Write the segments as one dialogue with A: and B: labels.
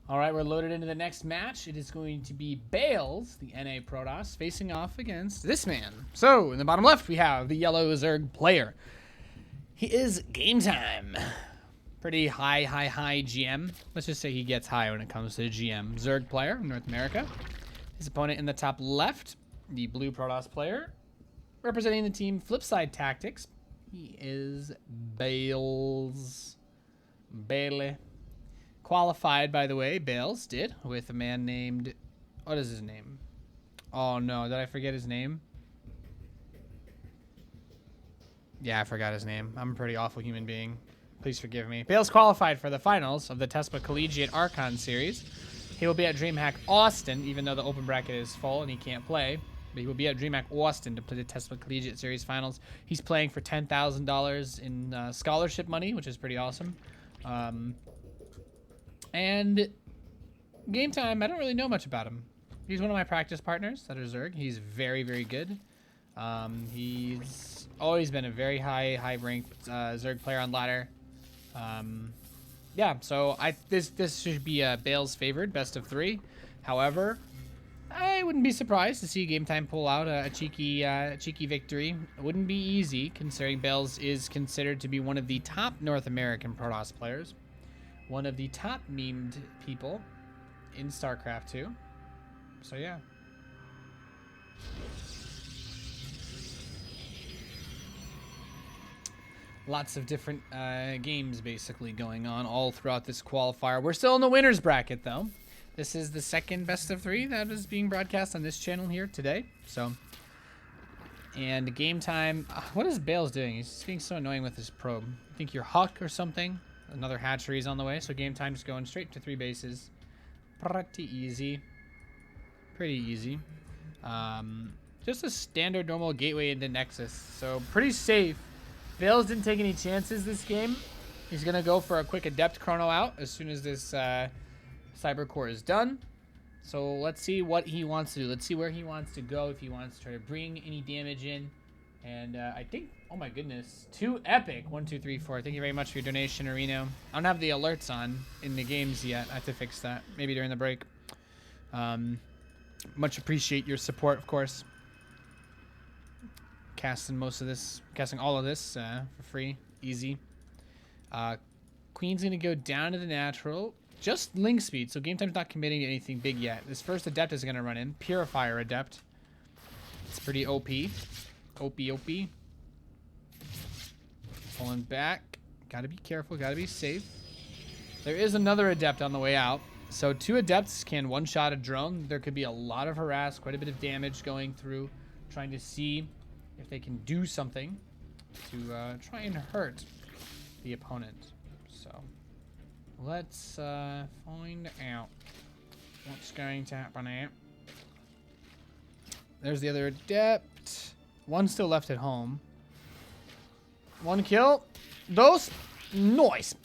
A: All right, we're loaded into the next match. It is going to be Bales, the NA Protoss, facing off against this man. So, in the bottom left, we have the yellow Zerg player. He is Gametime. Pretty high GM. Let's just say he gets high when it comes to GM. Zerg player in North America. His opponent in the top left, the blue Protoss player. Representing the team Flipside Tactics, he is Bales. Bailey. Qualified, by the way, Bales did, with a man named... What is his name? Oh, no. Did I forget his name? Yeah, I forgot his name. I'm a pretty awful human being. Please forgive me. Bales qualified for the finals of the TESPA Collegiate Archon Series. He will be at DreamHack Austin, even though the open bracket is full and he can't play. But he will be at DreamHack Austin to play the TESPA Collegiate Series finals. He's playing for $10,000 in scholarship money, which is pretty awesome. And Gametime, I don't really know much about him. He's one of my practice partners that are Zerg. He's very, very good. He's always been a very high-ranked Zerg player on ladder. Yeah, so this should be Bale's favored best of 3. However, I wouldn't be surprised to see Gametime pull out a cheeky victory. It wouldn't be easy, considering Bales is considered to be one of the top North American Protoss players. One of the top memed people in StarCraft 2. So, yeah. Lots of different games, basically, going on all throughout this qualifier. We're still in the winner's bracket, though. This is the second best of 3 that is being broadcast on this channel here today. So, and Gametime. What is Bales doing? He's just being so annoying with his probe. I think you're Huck or something. Another hatchery's on the way, so Gametime's going straight to 3 bases. Pretty easy. Pretty easy. Just a standard normal gateway into Nexus, so pretty safe. Bales didn't take any chances this game. He's going to go for a quick Adept Chrono out as soon as this Cyber Core is done. So let's see what he wants to do. Let's see where he wants to go, if he wants to try to bring any damage in. And I think, oh my goodness, 2 epic. 1, 2, 3, 4. Thank you very much for your donation, Reno. I don't have the alerts on in the games yet. I have to fix that. Maybe during the break. Much appreciate your support, of course. Casting all of this for free. Easy. Queen's going to go down to the natural. Just link speed, so Gametime's not committing to anything big yet. This first Adept is going to run in. Purifier Adept. It's pretty OP. OP. Pulling back. Gotta be careful. Gotta be safe. There is another Adept on the way out. So 2 Adepts can one-shot a drone. There could be a lot of harass, quite a bit of damage going through, trying to see if they can do something to try and hurt the opponent. So let's find out what's going to happen here. There's the other Adept. 1 still left at home. 1 kill. Dos. Nice.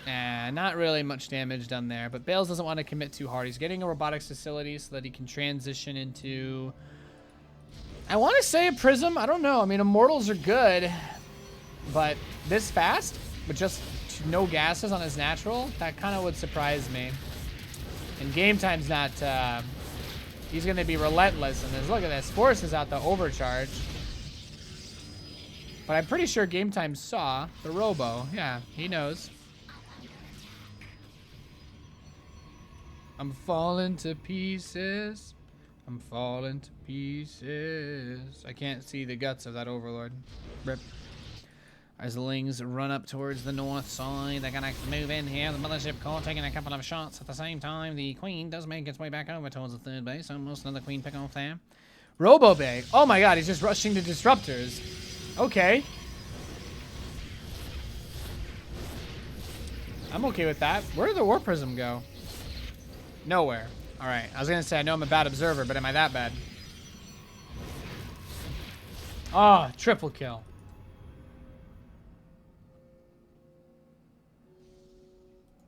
A: Not really much damage done there, but Bales doesn't want to commit too hard. He's getting a robotics facility so that he can transition into... I want to say a Prism. I don't know. I mean, Immortals are good, but this fast, with just no gases on his natural, that kind of would surprise me. And Gametime's not... he's going to be relentless in this. Look at this. Forces out the overcharge. But I'm pretty sure Gametime saw the Robo. Yeah, he knows. I'm falling to pieces. I'm falling to pieces. I can't see the guts of that Overlord. Rip. As the Lings run up towards the north side, they're gonna move in here. The Mothership Core taking a couple of shots at the same time. The Queen does make its way back over towards the 3rd base. Almost another Queen pick off there. Robo Bay. Oh my god, he's just rushing to Disruptors. Okay. I'm okay with that. Where did the War Prism go? Nowhere. Alright, I was gonna say I know I'm a bad observer, but am I that bad? Oh, triple kill.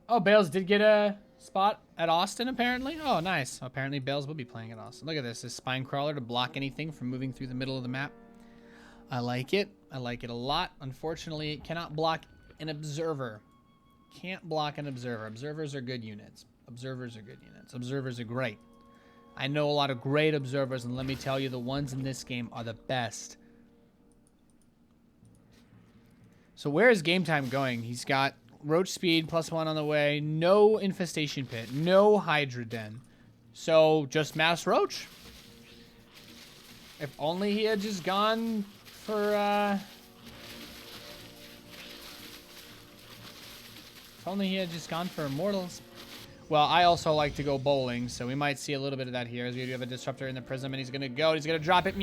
A: Oh, Bales did get a spot at Austin, apparently. Oh, nice. Apparently, Bales will be playing at Austin. Look at this. This Spine Crawler to block anything from moving through the middle of the map. I like it. I like it a lot. Unfortunately, it cannot block an Observer. Can't block an observer. Observers are good units. Observers are good units. Observers are great. I know a lot of great observers, and let me tell you, the ones in this game are the best. So where is Gametime going? He's got Roach Speed +1 on the way. No Infestation Pit. No Hydra Den. So just Mass Roach. If only he had just gone for... If only he had just gone for Immortals. Well, I also like to go bowling, so we might see a little bit of that here as we do have a Disruptor in the Prism, and he's going to go. He's going to drop it.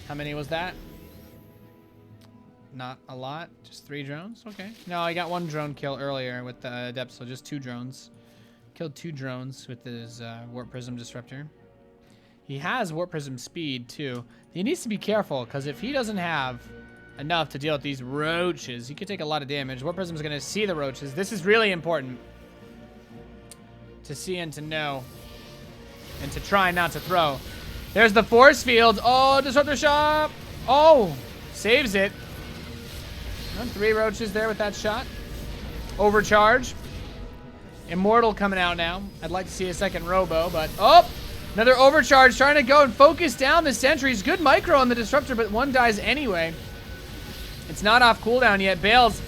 A: How many was that? Not a lot. Just 3 drones? Okay. No, I got 1 drone kill earlier with the Adept, so just 2 drones. Killed 2 drones with his Warp Prism Disruptor. He has Warp Prism speed, too. He needs to be careful, because if he doesn't have enough to deal with these roaches, he could take a lot of damage. Warp Prism's going to see the roaches. This is really important to see and to know and to try not to throw. There's the force field. Oh, Disruptor shot. Oh, saves it. 3 roaches there with that shot. Overcharge. Immortal coming out now. I'd like to see a second Robo, but... Oh! Another overcharge trying to go and focus down the sentries. Good micro on the Disruptor, but 1 dies anyway. It's not off cooldown yet. Bale's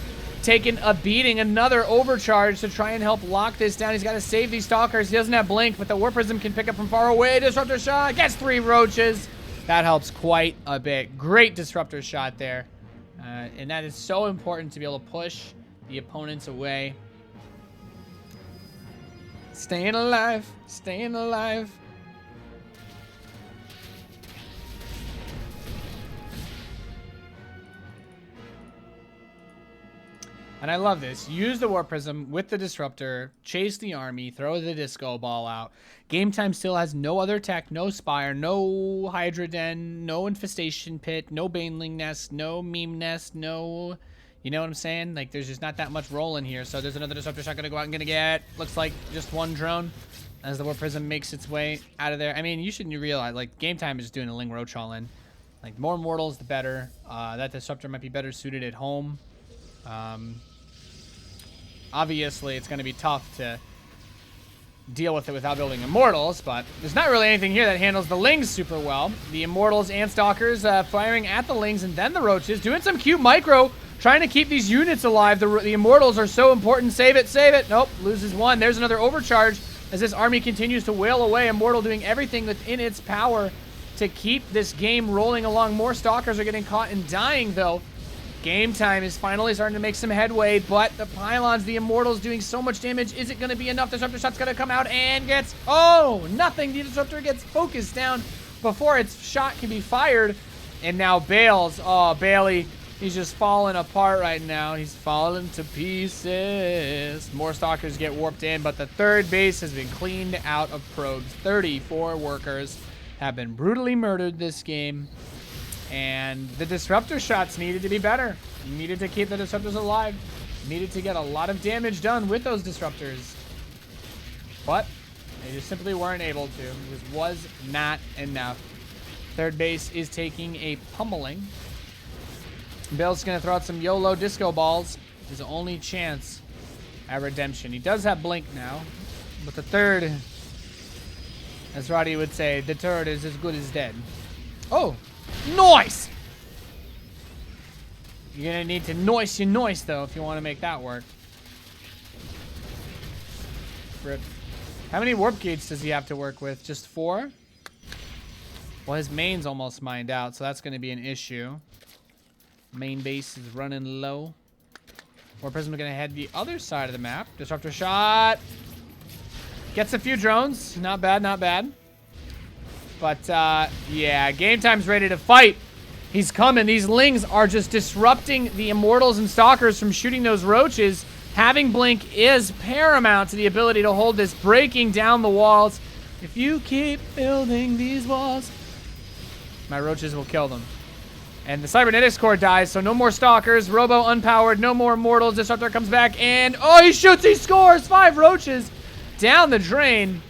A: taking a beating. Another overcharge to try and help lock this down. He's got to save these Stalkers. He doesn't have Blink, but the Warp Prism can pick up from far away. Disruptor shot. Gets 3 roaches. That helps quite a bit. Great Disruptor shot there. And that is so important to be able to push the opponents away. Staying alive. Staying alive. And I love this. Use the Warp Prism with the Disruptor, chase the army, throw the Disco Ball out. Gametime still has no other tech, no Spire, no Hydra Den, no Infestation Pit, no Baneling Nest, no Meme Nest, no... You know what I'm saying? Like, there's just not that much rolling here. So there's another Disruptor shot going to go out and going to get, looks like, just 1 drone as the Warp Prism makes its way out of there. I mean, you shouldn't realize, like, Gametime is just doing a Ling Roach all-in. Like, the more Mortals, the better. That Disruptor might be better suited at home. Obviously, it's going to be tough to deal with it without building Immortals, but there's not really anything here that handles the Lings super well. The Immortals and Stalkers firing at the Lings and then the Roaches, doing some cute micro, trying to keep these units alive. The Immortals are so important. Save it, save it. Nope, loses 1. There's another overcharge as this army continues to wail away. Immortal doing everything within its power to keep this game rolling along. More Stalkers are getting caught and dying, though. Gametime is finally starting to make some headway, but the Pylons, the Immortals doing so much damage. Is it going to be enough? Disruptor shot's going to come out and gets... Oh, nothing. The Disruptor gets focused down before its shot can be fired. And now Bales. Oh, Bailey, he's just falling apart right now. He's falling to pieces. More Stalkers get warped in, but the 3rd base has been cleaned out of probes. 34 workers have been brutally murdered this game. And the Disruptor shots needed to be better. You needed to keep the Disruptors alive. You needed to get a lot of damage done with those Disruptors. But they just simply weren't able to. It just was not enough. 3rd base is taking a pummeling. Bill's going to throw out some YOLO Disco Balls. His only chance at redemption. He does have Blink now. But the 3rd, as Roddy would say, the 3rd is as good as dead. Oh! Noise! You're gonna need to noise your noise though if you want to make that work. Rip. How many warp gates does he have to work with? Just 4? Well, his main's almost mined out, so that's gonna be an issue. Main base is running low. Warp Prism gonna head the other side of the map. Disruptor shot. Gets a few drones. Not bad, not bad. But, yeah, Gametime's ready to fight. He's coming. These Lings are just disrupting the Immortals and Stalkers from shooting those Roaches. Having Blink is paramount to the ability to hold this, breaking down the walls. If you keep building these walls, my Roaches will kill them. And the Cybernetics Core dies, so no more Stalkers. Robo unpowered, no more Immortals. Disruptor comes back, and, oh, he shoots, he scores! 5 Roaches down the drain.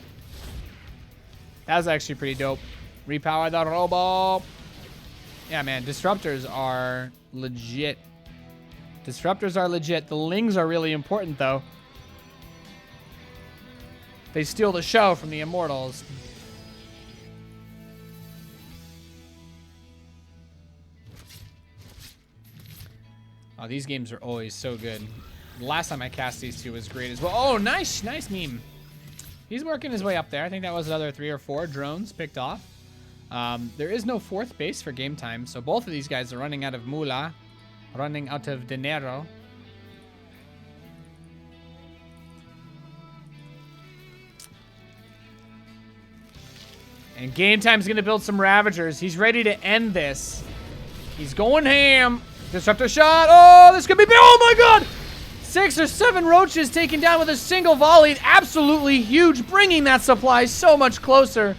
A: That was actually pretty dope. Repower the Robo. Yeah, man, Disruptors are legit Disruptors are legit. The Lings are really important, though. They steal the show from the Immortals. Oh, these games are always so good. The last time I cast these two was great as well. Oh, nice meme. He's working his way up there. I think that was another 3 or 4 drones picked off. There is no 4th base for game time, so both of these guys are running out of moolah, running out of dinero. And Game Time's going to build some Ravagers. He's ready to end this. He's going ham. Disruptor shot. Oh, this could be big. Oh, my God. 6 or 7 roaches taken down with a single volley. Absolutely huge, bringing that supply so much closer.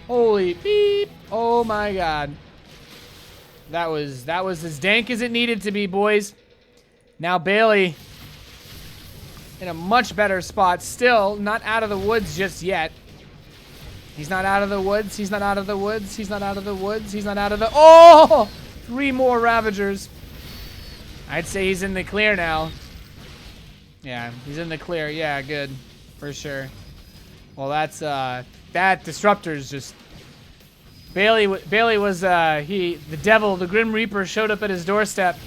A: Holy beep. Oh, my God. That was as dank as it needed to be, boys. Now Bailey in a much better spot. Still not out of the woods just yet. He's not out of the woods. He's not out of the woods. He's not out of the woods. He's not out of the... Oh! 3 more Ravagers. I'd say he's in the clear now. Yeah, he's in the clear. Yeah, good. For sure. Well, that's, that Disruptor's just... Bailey was, the devil, the Grim Reaper showed up at his doorstep.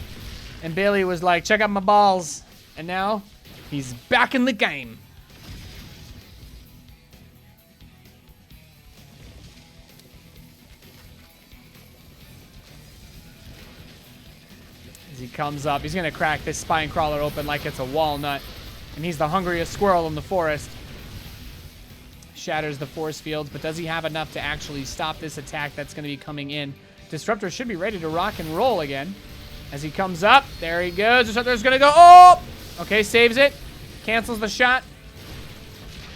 A: And Bailey was like, check out my balls. And now, he's back in the game. He comes up. He's going to crack this spine crawler open like it's a walnut. And he's the hungriest squirrel in the forest. Shatters the force fields, but does he have enough to actually stop this attack that's going to be coming in? Disruptor should be ready to rock and roll again. As he comes up, there he goes. Disruptor's going to go. Oh! Okay, saves it. Cancels the shot.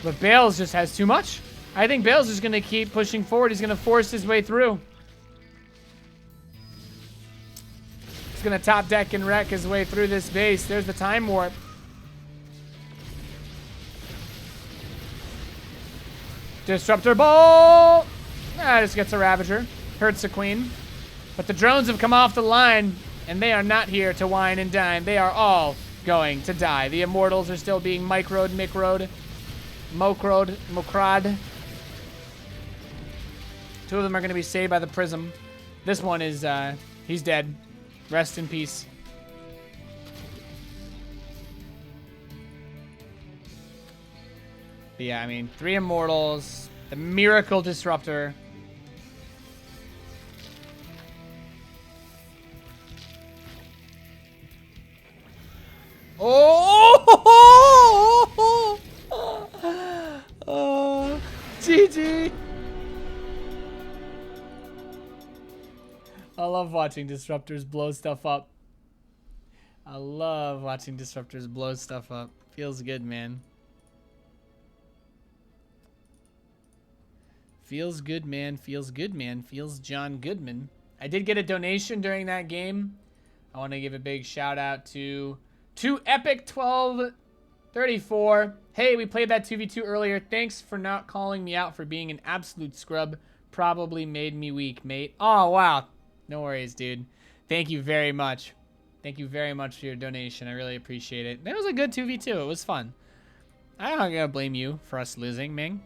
A: But Bales just has too much. I think Bales is going to keep pushing forward. He's going to force his way through. Gonna top deck and wreck his way through this base. There's the time warp. Disruptor ball. Just gets a Ravager. Hurts the queen. But the drones have come off the line, and they are not here to wine and dine. They are all going to die. The Immortals are still being microed, mocrod. 2 of them are gonna be saved by the prism. This one is he's dead. Rest in peace. But yeah, I mean, 3 Immortals, the Miracle Disruptor. Oh! Oh! GG! I love watching Disruptors blow stuff up. I love watching Disruptors blow stuff up. Feels good, man. Feels good, man. Feels good, man. Feels John Goodman. I did get a donation during that game. I want to give a big shout out to Epic 1234. Hey, we played that 2v2 earlier. Thanks for not calling me out for being an absolute scrub. Probably made me weak, mate. Oh, wow. No worries, dude. Thank you very much. Thank you very much for your donation. I really appreciate it. That was a good 2v2. It was fun. I'm not gonna blame you for us losing, Ming.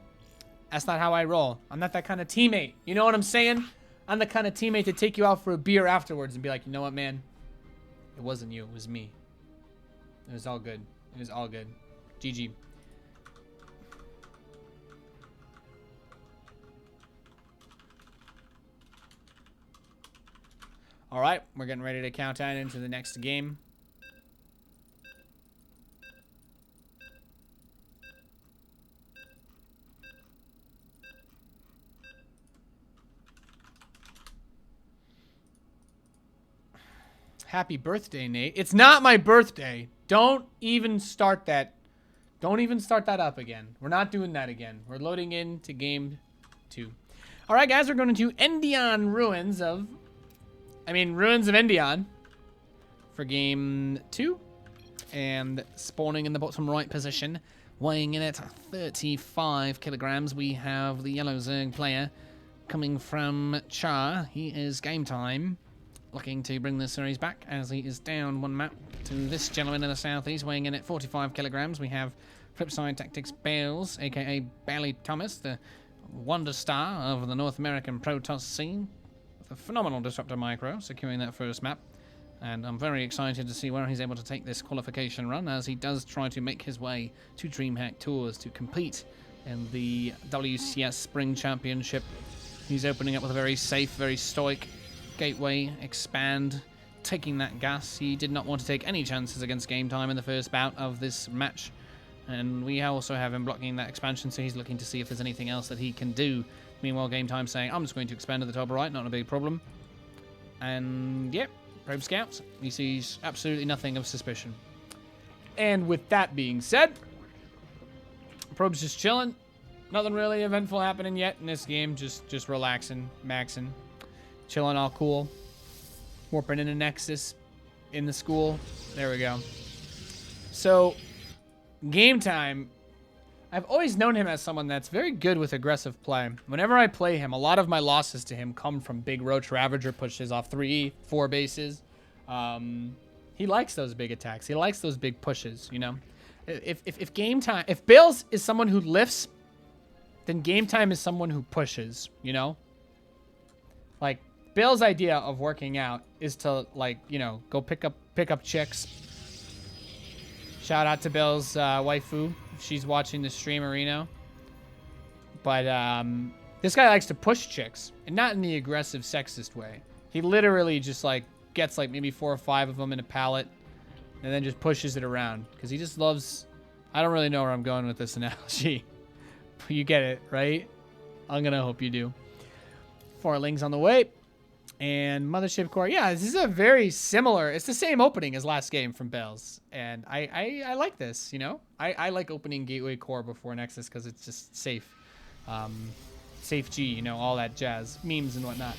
A: That's not how I roll. I'm not that kind of teammate. You know what I'm saying? I'm the kind of teammate to take you out for a beer afterwards and be like, you know what, man? It wasn't you. It was me. It was all good. It was all good. GG. All right, we're getting ready to count down into the next game. Happy birthday, Nate. It's not my birthday. Don't even start that. Don't even start that up again. We're not doing that again. We're loading into game 2. All right, guys, we're going to Endion Ruins of Endion for game 2. And spawning in the bottom right position, weighing in at 35 kilograms, we have the Yellow Zerg player coming from Char. He is Game Time. looking to bring the series back as he is down one map to this gentleman in the southeast, weighing in at 45 kilograms. We have Flipside Tactics Bales, aka Bailey Thomas, the wonder star of the North American Protoss scene, with a phenomenal Disruptor Micro, securing that first map. And I'm very excited to see where he's able to take this qualification run, as he does try to make his way to DreamHack Tours to compete in the WCS Spring Championship. He's opening up with a very safe, very stoic gateway, expand, taking that gas. He did not want to take any chances against Gametime in the first bout of this match. And we also have him blocking that expansion, so he's looking to see if there's anything else that he can do. Meanwhile, Gametime saying, I'm just going to expand to the top right, not a big problem. And, yep, Probe Scouts. He sees absolutely nothing of suspicion. And with that being said, Probe's just chilling. Nothing really eventful happening yet in this game. Just relaxing, maxing, chilling all cool. Warping into Nexus in the school. There we go. So, Gametime, I've always known him as someone that's very good with aggressive play. Whenever I play him, a lot of my losses to him come from big Roach Ravager pushes off 3, 4 bases. He likes those big attacks. He likes those big pushes, you know? If Gametime, if Bales is someone who lifts, then Gametime is someone who pushes, you know? Like, Bale's idea of working out is to, like, you know, go pick up chicks. Shout out to Bale's waifu. She's watching the stream, Areno. But this guy likes to push chicks, and not in the aggressive, sexist way. He literally just, like, gets, like, maybe 4 or 5 of them in a pallet, and then just pushes it around. Because he just loves... I don't really know where I'm going with this analogy. You get it, right? I'm going to hope you do. 4 lings on the way. And Mothership Core. Yeah, this is a very similar... It's the same opening as last game from Bales. And I like this, you know? I like opening Gateway Core before Nexus because it's just safe. Safe G, you know, all that jazz. Memes and whatnot.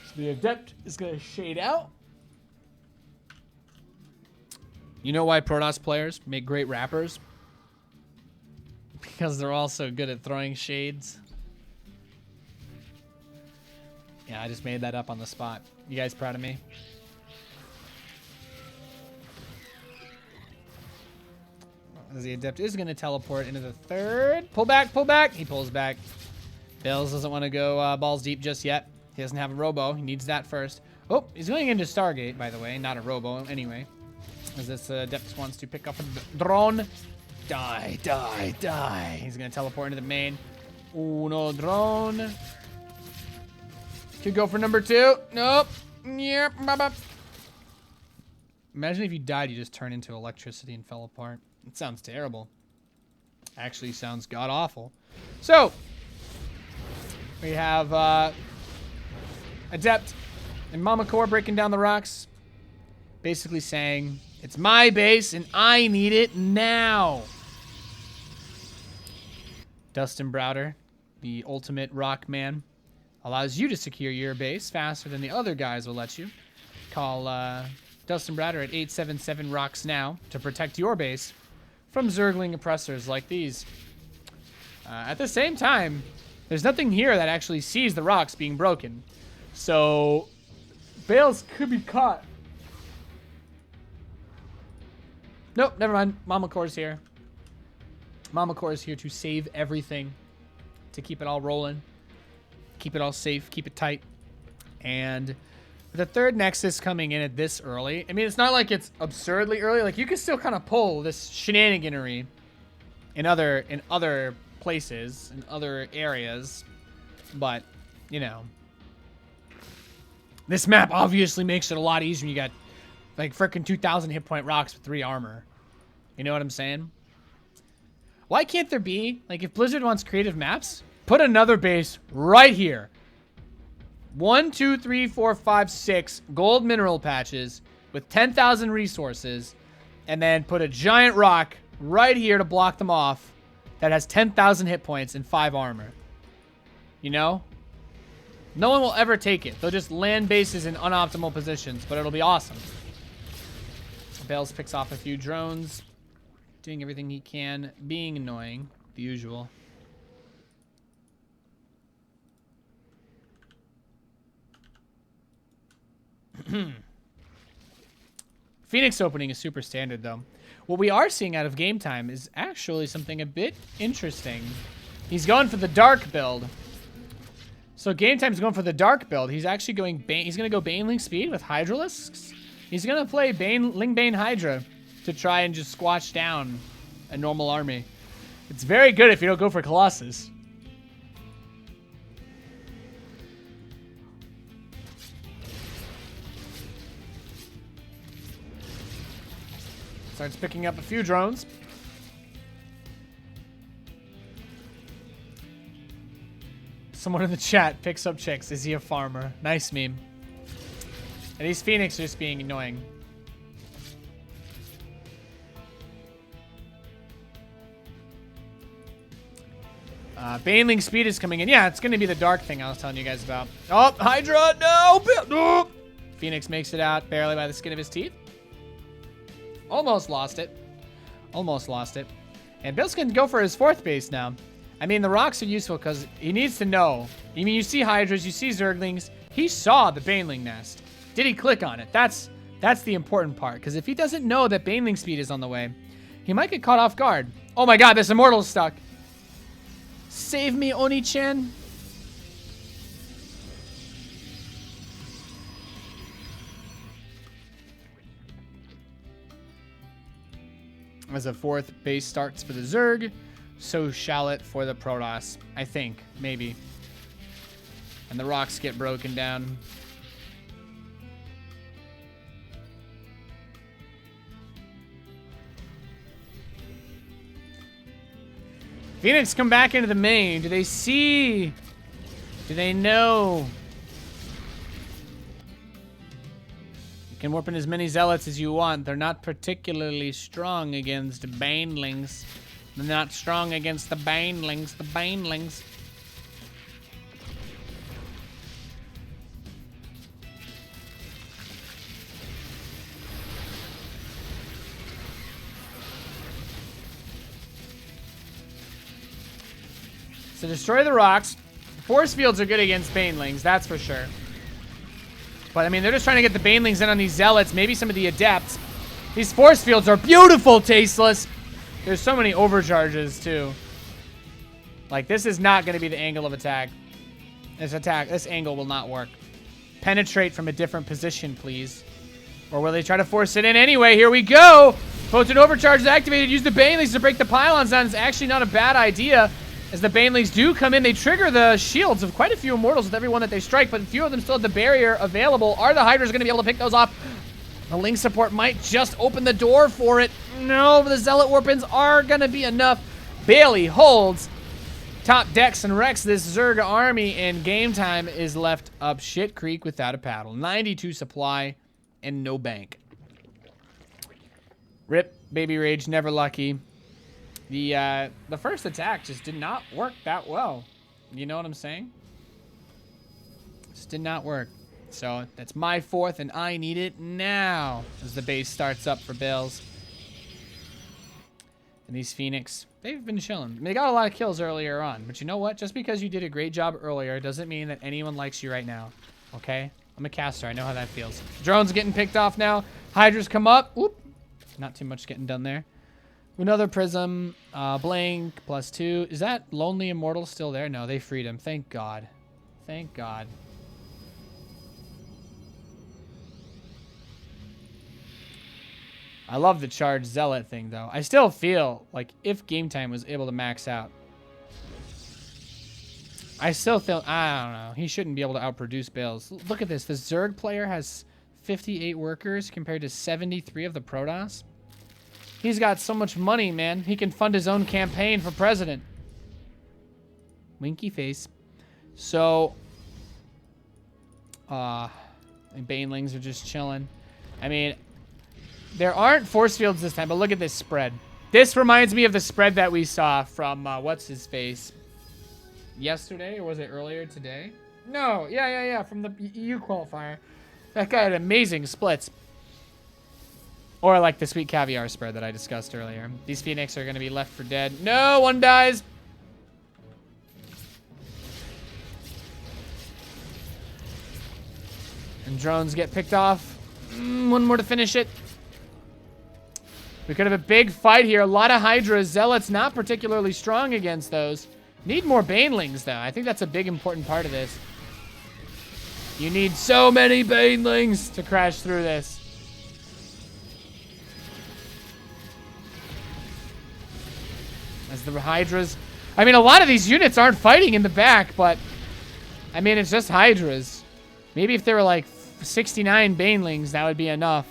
A: So the Adept is going to shade out. You know why Protoss players make great rappers? Because they're all so good at throwing shades. Yeah, I just made that up on the spot. You guys proud of me? As the Adept is going to teleport into the third. Pull back, pull back. He pulls back. Bales doesn't want to go balls deep just yet. He doesn't have a robo. He needs that first. Oh, he's going into Stargate, by the way. Not a robo, anyway. As this Adept wants to pick up a drone. Die, die, die. He's going to teleport into the main. Uno drone. Could go for number 2. Nope. Yep. Imagine if you died, you just turned into electricity and fell apart. It sounds terrible. Actually sounds god-awful. So, we have Adept and Mama Core breaking down the rocks. Basically saying, it's my base and I need it now. Dustin Browder, the ultimate rock man, allows you to secure your base faster than the other guys will let you. Call Dustin Browder at 877 rocks now to protect your base from Zergling oppressors like these. At the same time, there's nothing here that actually sees the rocks being broken. So, Bales could be caught. Nope, never mind. Mama Core's here. Mama Core is here to save everything, to keep it all rolling, keep it all safe, keep it tight. And with the third Nexus coming in at this early, I mean, it's not like it's absurdly early. Like, you can still kind of pull this shenaniganery in other places, in other areas. But, you know, this map obviously makes it a lot easier when you got, like, frickin' 2,000 hit point rocks with 3 armor. You know what I'm saying? Why can't there be, like, if Blizzard wants creative maps, put another base right here. 1, 2, 3, 4, 5, 6 gold mineral patches with 10,000 resources, and then put a giant rock right here to block them off that has 10,000 hit points and 5 armor. You know? No one will ever take it. They'll just land bases in unoptimal positions, but it'll be awesome. Bales picks off a few drones, doing everything he can, being annoying, the usual. Phoenix opening is super standard, though. What we are seeing out of Gametime is actually something a bit interesting. He's going for the dark build. So Gametime's going for the dark build. He's actually going he's going to go Baneling speed with Hydralisks. He's going to play Lingbane Hydra to try and just squash down a normal army. It's very good if you don't go for Colossus. Starts picking up a few drones. Someone in the chat picks up chicks. Is he a farmer? Nice meme. And these Phoenix are just being annoying. Baneling speed is coming in. Yeah, it's going to be the dark thing I was telling you guys about. Oh, Hydra, no! Phoenix makes it out barely by the skin of his teeth. Almost lost it. Almost lost it. And Bill's going to go for his 4th base now. I mean, the rocks are useful because he needs to know. I mean, you see Hydras, you see Zerglings. He saw the Baneling nest. Did he click on it? That's the important part. Because if he doesn't know that Baneling speed is on the way, he might get caught off guard. Oh my god, this Immortal's stuck. Save me, Oni-chan. As a 4th base starts for the Zerg, so shall it for the Protoss. I think, maybe. And the rocks get broken down. Phoenix come back into the main. Do they see? Do they know? You can warp in as many zealots as you want. They're not particularly strong against banelings. They're not strong against the banelings. The banelings. So destroy the rocks. Force fields are good against banelings, that's for sure. But I mean, they're just trying to get the banelings in on these zealots, maybe some of the adepts. These force fields are beautiful, Tasteless. There's so many overcharges too. Like, this is not going to be the angle of attack. This angle will not work. Penetrate from a different position, please. Or will they try to force it in anyway? Here we go. Potent overcharge is activated. Use the banelings to break the pylons down. It's actually not a bad idea. As the banelings do come in, they trigger the shields of quite a few immortals with every one that they strike, but a few of them still have the barrier available. Are the Hydras going to be able to pick those off? The Link support might just open the door for it. No, the Zealot Warpins are going to be enough. Bailey holds top decks and wrecks this Zerg army, and Gametime is left up shit creek without a paddle. 92 supply and no bank. Rip, Baby Rage, never lucky. The first attack just did not work that well. You know what I'm saying? Just did not work. So that's my 4th, and I need it now as the base starts up for Bills. And these Phoenix, they've been chilling. They got a lot of kills earlier on, but you know what? Just because you did a great job earlier doesn't mean that anyone likes you right now. Okay? I'm a caster. I know how that feels. Drones getting picked off now. Hydras come up. Oop. Not too much getting done there. Another Prism, blank, +2. Is that Lonely Immortal still there? No, they freed him. Thank God. Thank God. I love the charged Zealot thing, though. I still feel like if Gametime was able to max out, I still feel, I don't know, he shouldn't be able to outproduce Bales. Look at this. The Zerg player has 58 workers compared to 73 of the Protoss. He's got so much money, man. He can fund his own campaign for president. Winky face. So, and Banelings are just chilling. I mean, there aren't force fields this time, but look at this spread. This reminds me of the spread that we saw from, what's his face? Yesterday, or was it earlier today? No, yeah, from the EU qualifier. That guy had amazing splits. Or like the sweet caviar spread that I discussed earlier. These Phoenix are going to be left for dead. No, one dies. And drones get picked off. One more to finish it. We could have a big fight here. A lot of Hydras. Zealots not particularly strong against those. Need more Banelings, though. I think that's a big important part of this. You need so many Banelings to crash through this. As the Hydras... I mean, a lot of these units aren't fighting in the back, but... I mean, it's just Hydras. Maybe if there were, like, 69 Banelings, that would be enough.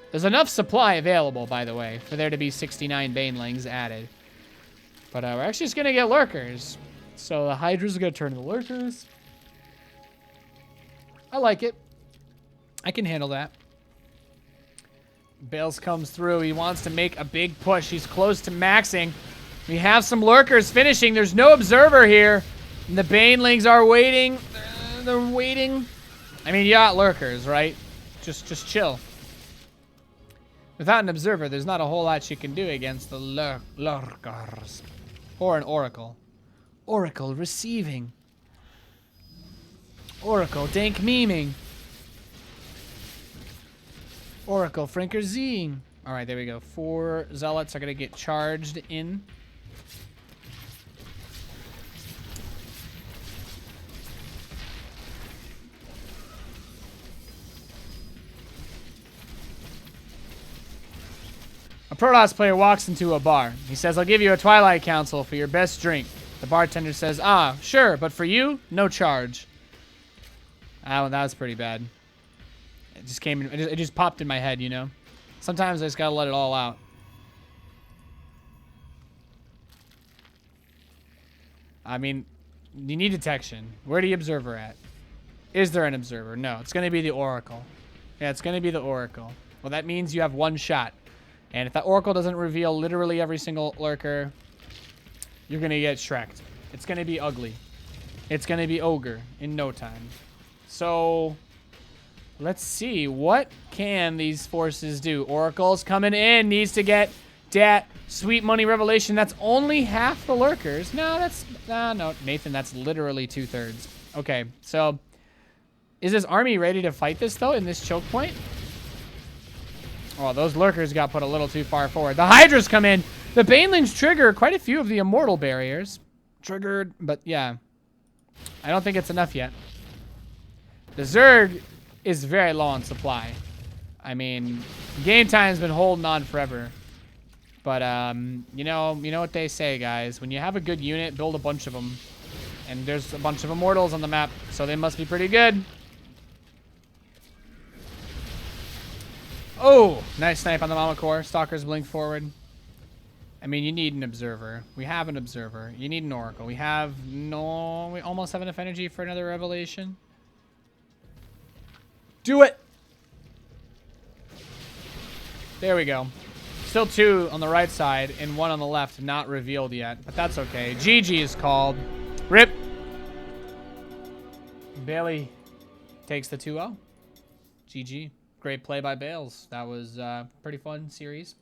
A: There's enough supply available, by the way, for there to be 69 Banelings added. But we're actually just going to get Lurkers. So the Hydras are going to turn into Lurkers. I like it. I can handle that. Bales comes through. He wants to make a big push. He's close to maxing. We have some Lurkers finishing. There's no Observer here. And the Banelings are waiting. They're waiting. I mean, you got Lurkers, right? Just chill. Without an Observer, there's not a whole lot you can do against the Lurkers. Or an Oracle. Oracle receiving. Oracle dank memeing. Oracle Frinker Zing. Alright, there we go. 4 Zealots are going to get charged in. A Protoss player walks into a bar. He says, I'll give you a Twilight Council for your best drink. The bartender says, ah, sure, but for you, no charge. Ah, well, that was pretty bad. It just came in, it just popped in my head, you know? Sometimes I just gotta let it all out. I mean, you need detection. Where the Observer at? Is there an Observer? No, it's gonna be the Oracle. Yeah, it's gonna be the Oracle. Well, that means you have one shot. And if that Oracle doesn't reveal literally every single Lurker, you're going to get Shrek'd. It's going to be ugly. It's going to be Ogre in no time. So, let's see. What can these forces do? Oracle's coming in. Needs to get that sweet money revelation. That's only half the Lurkers. No, that's... no, Nathan, that's literally 2/3. Okay, so... Is this army ready to fight this, though, in this choke point? Oh, those Lurkers got put a little too far forward. The Hydras come in. The Banelings trigger quite a few of the immortal barriers. Triggered, but yeah. I don't think it's enough yet. The Zerg is very low on supply. I mean, Gametime's been holding on forever. But, you know what they say, guys. When you have a good unit, build a bunch of them. And there's a bunch of immortals on the map, so they must be pretty good. Oh, nice snipe on the Mama Core. Stalkers blink forward. I mean, you need an Observer. We have an Observer. You need an Oracle. We almost have enough energy for another Revelation. Do it! There we go. Still 2 on the right side and 1 on the left, not revealed yet. But that's okay. GG is called. RIP. Bailey takes the 2-0. GG. Great play by Bales. That was a pretty fun series.